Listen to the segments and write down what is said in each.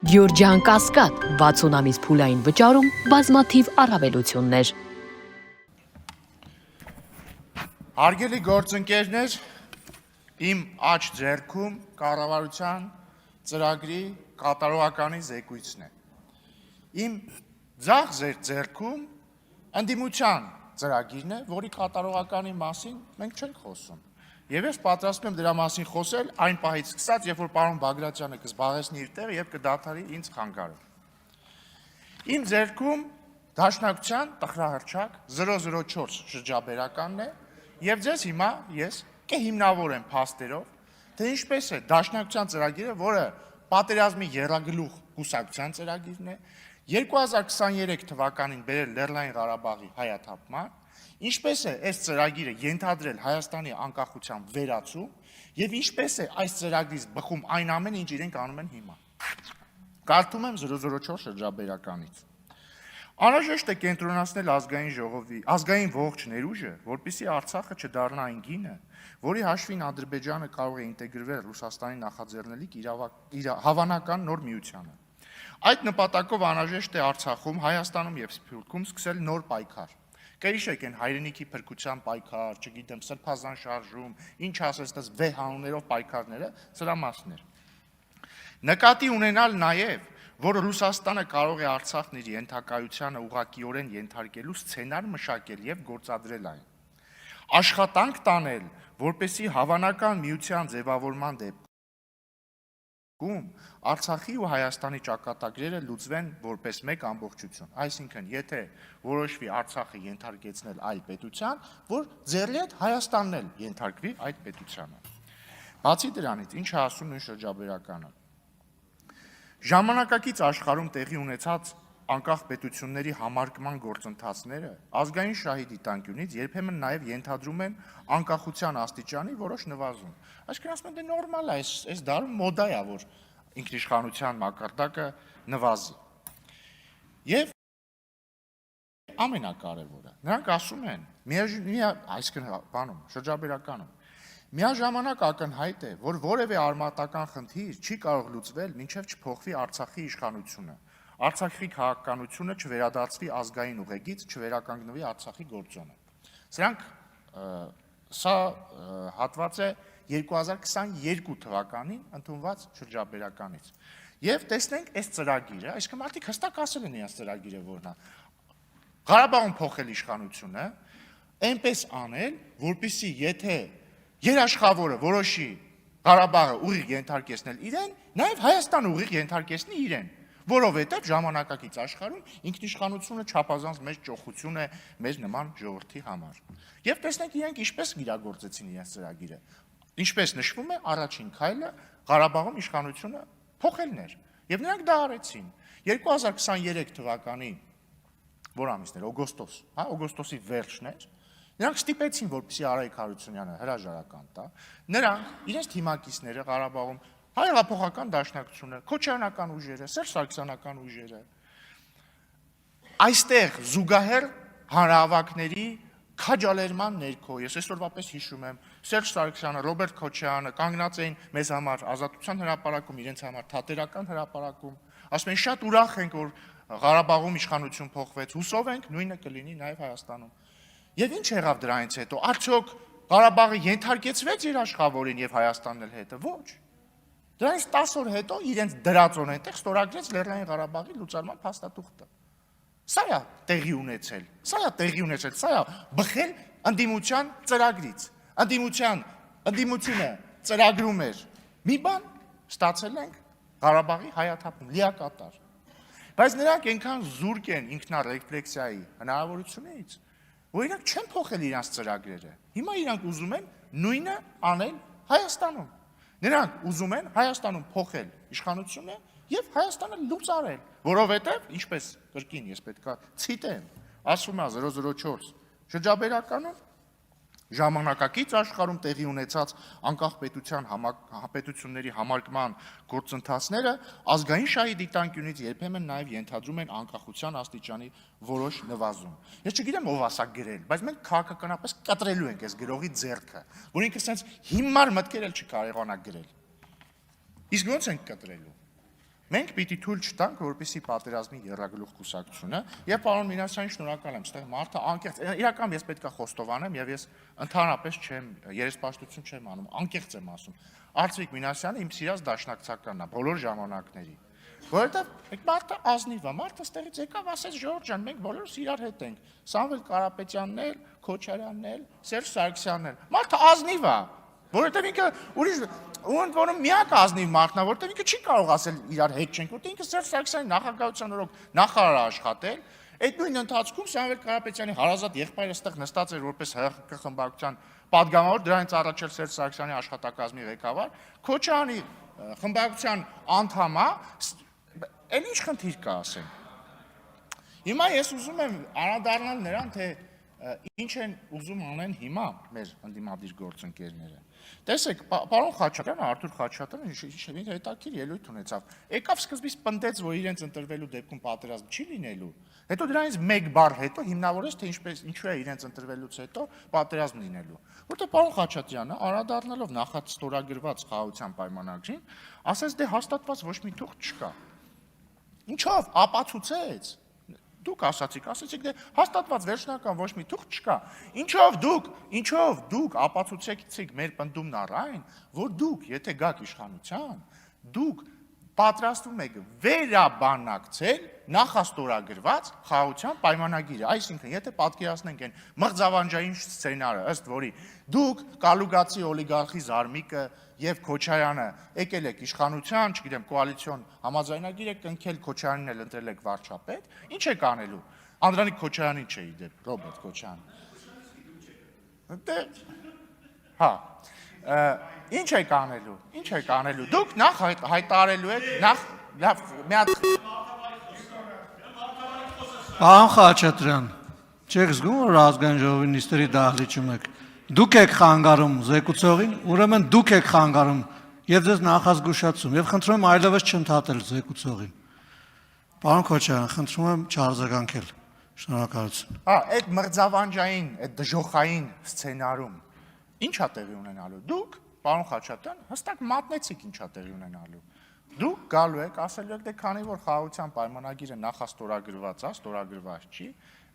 Գյորջյան Կասկադ 60 ամիս փուլային վճարում բազմաթիվ առավելություններ։ Հարգելի գործընկերներ, իմ աջ ձեռքում կառավարության ծրագրի կատարողականի զեկույցն է։ Իմ ձախ ձեռքում ընդդիմության ծրագիրն է, որի կատարողականի մասին մենք չենք խոսում։ Եվ ես պատրաստ եմ դրա մասին խոսել այն պահից սկսած, երբ որ պարոն Բագրատյանը կզբաղեցնի իր տեղը եւ կդադարի ինձ խանգարել։ Իմ ձեռքում Դաշնակցության տխրահռչակ 004 շրջաբերականն է եւ ձեզ հիմա ես կհիմնավորեմ փաստերով, թե ինչպես է Դաշնակցության ծրագիրը, որը պատերազմի եռագլուխ կուսակցության ծրագիրն է, 2023 թվականին բերել Լեռնային Ղարաբաղի հայաթափման, ինչպես է այս ծրագիրը ենթադրել Հայաստանի անկախության վերացում եւ ինչպես է այս ծրագրից բխում այն ամենը, ինչ իրենք անում են հիմա։ Կարդում եմ 004 շրջաբերականից։ Անհրաժեշտ է կենտրոնացնել ազգային ողջ ներուժը, որպեսզի Արցախը չդառնա այն գինը, որի հաշվին Ադրբեջանը կարող է ինտեգրվել Ռուսաստանի նախաձեռնելիք հավանական նոր միությանը։ Այդ նպատակով անհրաժեշտ է Արցախում, Հայաստանում եւ Սփյուռքում սկսել նոր պայքար։ Կհիշեք են հայրենիքի փրկության պայքար, չգիտեմ, սրբազան շարժում, ինչ ասես դες վեհ անուններով պայքարները, սրա մասն էր։ Նկատի ունենալ նաև, որ Ռուսաստանը կարող է Արցախն իր ենթակայությանը ուղղակիորեն ենթարկելու սցենար մշակել եւ գործադրել այն։ Աշխատանք տանել, որպեսզի հավանական միության ձևավորման դեպքում Արցախի ու Հայաստանի ճակատագրերը լուծվեն որպես մեկ ամբողջություն։ Այսինքն, եթե որոշվի Արցախը ենթարկեցնել այլ պետության, որ ձեռի հետ Հայաստանն էլ ենթարկվի այդ պետությանը։ Բացի դրանից, ինչ է ասում նույն շրջաբերականը։ Ժամանակակից աշխարհում տեղի ունեցած անկախ պետությունների համարկման գործընթացները ազգային շահի դիտանկյունից երբեմն նաև ենթադրում են անկախության աստիճանի որոշ նվազում։ Այսինքն ասում են դե նորմալ է, այս դարում մոդա է, որ ինքնիշխանության մակարդակը նվազի։ Եվ ամենակարևորը, նրանք ասում են, այսինքն շրջաբերականում, միաժամանակ ակնհայտ է, որ որևէ արմատական խնդիր չի կարող լուծվել, մինչև չփոխվի Արցախի իշխանությունը, Արցախի քաղաքականությունը չվերադարձվի ազգային ուղեգից, չվերականգնվի Արցախի գործոնը։ Սա հատված է 2022 թվականին ընդունված շրջաբերականից։ Եվ տեսնենք այս ծրագիրը, այսինքն մարդիկ հստակ ասել են իրենց ծրագիրը որն է։ Ղարաբաղում փոխել իշխանությունը, այնպես անել, որպեսզի եթե երաշխավորը որոշի Ղարաբաղը ուղիղ ենթարկեցնել իրեն, նաև Հայաստանը ուղիղ ենթարկեցնի իրեն, որովհետև ժամանակակից աշխարհում ինքնիշխանությունը չափազանց մեծ ճոխություն է մեր նման ժողովրդի համար։ Եվ տեսնենք իրենք ինչպես իրագործեցին իրենց ծրագիրը։ Ինչպես նշվում է, առաջին քայլը Ղարաբաղում իշխանությունը փոխելն էր, եւ նրանք դա արեցին։ 2023 թվականի որ ամիսն էր, օգոստոսի վերջն էր, նրանք ստիպեցին, որպեսզի Արայիկ Հարությունյանը հրաժարական տա, նրանք իրենց թիմակիցները Ղարաբաղում Հայեղափոխական դաշնակցությունը, Քոչարյանական ուժերը, Սերժ Սարգսյանական ուժերը, այստեղ զուգահեռ հանրահավաքների քաջալերման ներքո, ես այսօրվա պես հիշում եմ, Սերժ Սարգսյանը, Ռոբերտ Քոչարյանը կանգնած էին մեզ համար Ազատության հրապարակում, իրենց համար Թատերական հրապարակում, ասում են շատ ուրախ ենք, որ Ղարաբաղում իշխանություն փոխվեց, հուսով ենք նույնը կլինի նաև Հայաստանում։ Եվ ինչ եղավ դրանից հետո, արդյոք Ղարաբաղը ենթարկեցվեց երաշխավորին եւ Հայաստանն էլ հետը, ոչ։ Դրանից 10 օր հետո իրենց դրածոն այնտեղ ստորագրեց Լեռնային Ղարաբաղի լուծարման փաստաթուղթը։ Սա է տեղի ունեցել, սա է բխել ընդդիմության ծրագրից։ Ընդդիմությունը ծրագրում էր մի բան, ստացել ենք Ղարաբաղի հայաթափում, լիակատար։ Բայց նրանք այնքան զուրկ են ինքնարեֆլեքսիայի հնարավորությունից, որ իրանք չեն փոխել իրենց ծրագրերը։ Հիմա իրանք ուզում են նույնը անել Հայաստանում։ Նրանք ուզում են Հայաստանում փոխել իշխանությունը եւ Հայաստանը լուծարել, որովհետեւ, ինչպես կրկին ես պետքա ցիտեմ, ասում է 004 շրջաբերականը ժամանակակից աշխարհում տեղի ունեցած անկախ պետությունների համարկման գործընթացները ազգային շահի դիտանկյունից երբեմն նաև ենթադրում են անկախության աստիճանի որոշ նվազում։ Ես չգիտեմ ով ասա գրել, բայց մենք քաղաքականապես կտրելու ենք այս գրողի ձեռքը, որ ինքը sense հիմար մտքեր էլ չկարողանա գրել։ Իսկ ո՞նց ենք կտրելու։ Մենք պիտի թույլ չտանք, որպեսզի պատերազմի եռագլուխ կուսակցությունը, եւ պարոն Մինասյանին շնորհակալ եմ, այստեղ մարդը անկեղծ, իրական ես պետքա խոստովանեմ եւ ես ընդհանրապես չեմ երեսպաշտություն չեմ անում, անկեղծ եմ ասում։ Արծվիկ Մինասյանը իմ սիրած դաշնակցականն է բոլոր ժամանակների։ Որովհետեւ այդ մարդը ազնիվ է, մարդը ստեղից եկավ, ասեց Ժորժ ջան, մենք բոլորս իրար հետ ենք։ Սամվել Կարապետյանն էլ, Քոչարյանն էլ, Սերժ Սարգսյանն էլ։ Մարդը ազնիվ է, որովհետեւ ինքը ուրիշ Ոնց որում միակ ազնիվ մարդն է, որտեղ ինքը չի կարող ասել իրար հետ չենք, որտեղ ինքը Սերժ Սարգսյանի նախագահության օրոք նախարար աշխատել, այդ նույն ընթացքում Սամվել Կարապետյանի հարազատ եղբայրը ստեղ նստած էր որպես ՀՀԿ խմբակցության падգամավոր, դրանից առաջ էլ Սերժ Սարգսյանի աշխատակազմի ղեկավար, Քոչարյանի խմբակցության անդամ է, այն ինչ խնդիր կա ասեմ։ Հիմա ես ուզում եմ անդրադառնալ նրան, թե ինչ են ուզում անեն հիմա մեր ընդդիմադիր գործընկերները։ Տեսեք, պարոն Խաչատրյանը, Արթուր Խաչատրյանը ինչ հետաքրքիր ելույթ ունեցավ։ Եկավ սկզբից պնդեց, որ իրենց ընտրվելու դեպքում պատերազմ չի լինելու։ Հետո դրանից մեկ բառ հետո հիմնավորեց, թե ինչու է իրենց ընտրվելուց հետո պատերազմ լինելու։ Որտեղ պարոն Խաչատրյանը, անդրադառնալով նախած ստորագրված խաղաղության պայմանագրին, ասաց, դե հաստատված ոչ մի թուղթ չկա։ Ինչով ապացուցեց։ Դուք ասացիք, դե հաստատված վերջնական ոչ մի թուղթ չկա։ Ինչով դուք ապացուցեցիք մեր պնդումն առայն, որ դուք, եթե գաք իշխանության, դուք պատրաստվում եք վերաբանակցել նախաստորագրված խաղաղության պայմանագիրը։ Այսինքն, եթե պատկերացնենք այն մղձավանջային սցենարը, ըստ որի դուք կալուգացի օլիգարխի Զարմիկը եւ Քոչարյանը եկել եք իշխանության, չգիտեմ, կոալիցիոն համաձայնագիր եք կնքել, Քոչարյանին էլ ընտրել եք վարչապետ, ինչ եք անելու։ Անդրանիկ Քոչարյանին չէի դեպ, Ռոբերտ Քոչարյան։ Դե հա Ինչ եք անելու։ Դուք նախ հայտարարելու եք, նախ մի հատ Պարոն Խաչատրյան, չեք զգում, որ ազգային ժողովի նիստերի դահլիճում եք։ Դուք եք խանգարում զեկուցողին, ուրեմն դուք եք խանգարում եւ ձեզ նախազգուշացում եւ խնդրում եմ այլևս չընդհատել զեկուցողին։ Պարոն Քոչարյան, խնդրում եմ չարձագանքել։ Շնորհակալություն։ Այդ մղձավանջային, այդ դժոխային սցենարում ինչ է տեղի ունենալու։ Դուք, պարոն Խաչատրյան, հստակ մատնեցիք ինչ է տեղի ունենալու։ Դուք գալու եք, ասելու եք, դե քանի որ խաղաղության պայմանագիրը նախաստորագրված է, ստորագրված չի,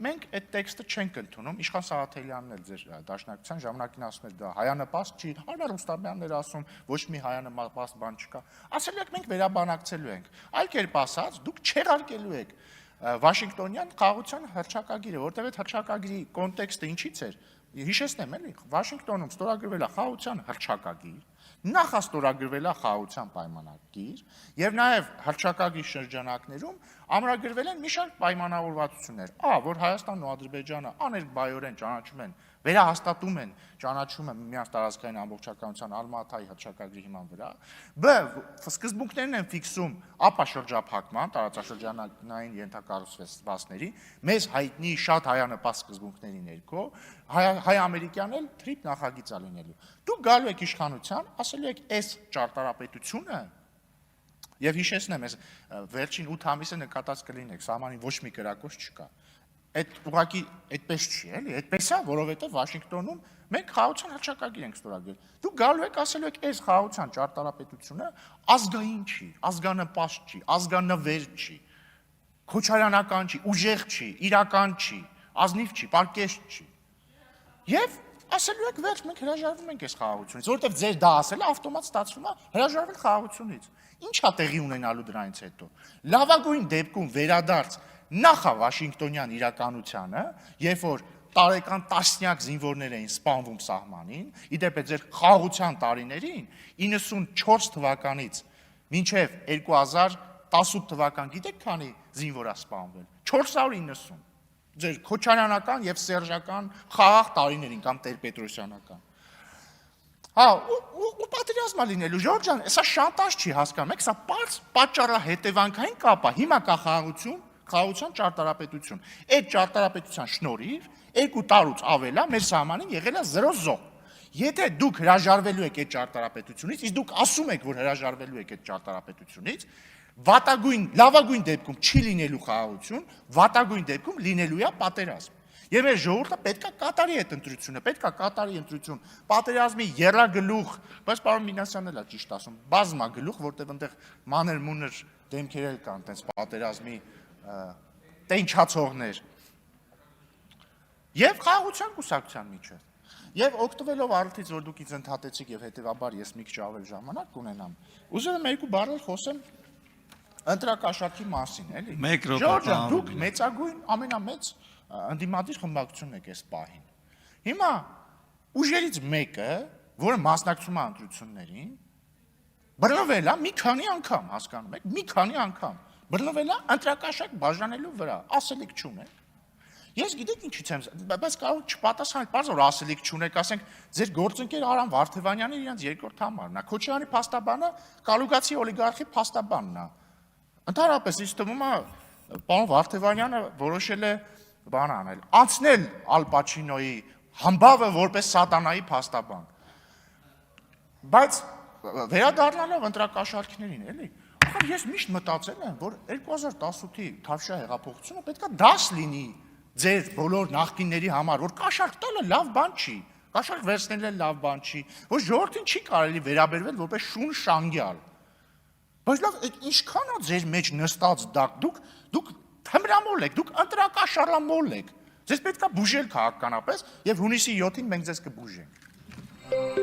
մենք այդ տեքստը չենք ընդունում, Իշխան Սաղաթելյանն էլ ձեր դաշնակցության ժամանակին ասում էր դա հայանպաստ չի, Անվար Ռուստամյանն էր ասում, ոչ մի հայանպաստ բան չկա։ Ասելու եք մենք վերաբանակցելու ենք։ Այլ կերպ ասած, դուք չեղարկելու եք Վաշինգտոնյան խաղաղության հռչակագիրը, որտեղ այդ հռչակագրի կոնտեքստը ինչից էր։ Հիշեցնեմ էլի, Վաշինգտոնում ստորագրվել է խաղաղության հռչակագիր, նախաստորագրվել է խաղաղության պայմանագիր եւ նաեւ հռչակագրի շրջանակներում ամրագրվել են մի շարք պայմանավորվածություններ, որ Հայաստանն ու Ադրբեջանը աներկբայորեն ճանաչում են, վերահաստատում են ճանաչումը միմյանց տարածքային ամբողջականության Ալմատայի հռչակագրի հիման վրա, սկզբունքներն են ֆիքսում ապա շրջափակման տարածաշրջանային ենթակառուցվածքների, մեզ հայտնի շատ հայանպաստ սկզբունքների ներքո, հայ-ամերիկյան էլ թրիփ նախագիծ է լինելու։ Դուք գալու եք իշխանության, ասելու եք այս ճարտարապետությունը եւ հիշեցնեմ, այս վերջին 8 ամիսը նկատած կլինեք, սահմանին ոչ մի կրակոց չկա։ Այդ ուղղակի այդպես չի, էլի, այդպես է, որովհետեւ Վաշինգտոնում մենք խաղաղության հռչակագիր ենք ստորագրել։ Դուք գալու եք ասելու եք այս խաղաղության ճարտարապետությունը ազգային չի, ազգանպաստ չի, ազգանվեր չի, քոչարյանական չի, ուժեղ չի, իրական չի, ազնիվ չի, պարկեշտ չի։ Եվ ասելու եք վերջ մենք հրաժարվում ենք այս խաղաղությունից, որովհետեւ ձեր դա ասելը ավտոմատ ստացվում է հրաժարվել խաղաղությունից։ Ինչ է տեղի ունենալու դրանից հետո։ Լավագույն դեպքում վերադարձ նախա Վաշինգտոնյան իրականությանը, երբ որ տարեկան տասնյակ զինվորներ էին սպանվում սահմանին, իդեպ ձեր խաղաղության տարիներին 94 թվականից մինչև 2018 թվական գիտեք քանի զինվոր է սպանվել։ 490։ Ձեր քոչարյանական եւ սերժական խաղաղ տարիներին կամ Տեր-Պետրոսյանական։ Ու պատերազմա լինելու, Ժորժ ջան, սա շանտաժ չի հասկանում, սա պարզ պատճառահետևանքային կապ է։ Հիմա կա խաղաղության ճարտարապետություն։ Այդ ճարտարապետության շնորհիվ 2 տարուց ավել է մեր սահմանին եղել է 0 զոհ։ Եթե դուք հրաժարվելու եք այդ ճարտարապետությունից, իսկ դուք ասում եք, որ հրաժարվելու եք այդ ճարտարապետությունից, լավագույն դեպքում չի լինելու խաղաղություն, վատագույն դեպքում լինելու է պատերազմ։ Եվ մեր ժողովուրդը պետք է կատարի այդ ընտրությունը, պետք է կատարի ընտրություն, պատերազմի եռագլուխ, բայց պարոն Մինասյանն էլ է ճիշտ ասում, բազմագլուխ, որտեղ այնտեղ մանր-մունր դեմքեր էլ կան, տենց պատերազմի տենչացողներ։ Եվ խաղաղության կուսակցության միջև։ Եվ օգտվելով առիթից, որ դուք ինձ ընդհատեցիք եւ հետեւաբար ես մի քիչ ավել ժամանակ կունենամ, ուզում եմ երկու բառեր խոսեմ ընտրակաշառքի մասին, էլի։ Ժորժ ջան, դուք մեծագույն ամենամեծ ընդդիմադիր խմբակցությունն եք այս պահին։ Հիմա ուժերից մեկը, որը մասնակցում է ընտրություններին, բռնվել է մի քանի անգամ, հասկանում եք, մի քանի անգամ բռնվել է ընտրակաշառք բաժանելու վրա, ասելիք չունեք։ Ես գիտեք ինչից եմ, բայց կարող չպատասխանել, պարզ որ ասելիք չունեք, ասենք ձեր գործընկեր Արամ Վարդևանյանը իրենց երկրորդ համարն է, Քոչարյանի փաստաբանը Կալուգացի օլիգարխի փաստաբանն է։ Ընդհանրապես ինձ թվում է, պարոն Վարդևանյանը որոշել է բան անել, անցնել Ալ Պաչինոյի համբավը որպես սատանայի փաստաբան։ Բայց վերադառնալով ընտրակաշառքներին, էլի, ես միշտ մտածել եմ, որ 2018-ի Թավշյա հեղափոխությունը պետք է դաս լինի ձեր բոլոր նախկինների համար, որ կաշառք տալը լավ բան չի, կաշառք վերցնելը լավ բան չի, որ ժողովրդին չի կարելի վերաբերվել որպես շուն շանգյալ։ Բայց լավ, ինչքան է ձեր մեջ նստած դուք թմրամոլ եք, դուք ընտրակաշառամոլ եք։ Ձեզ պետք է բուժել քաղաքականապես եւ հունիսի 7-ին մենք ձեզ կբուժենք։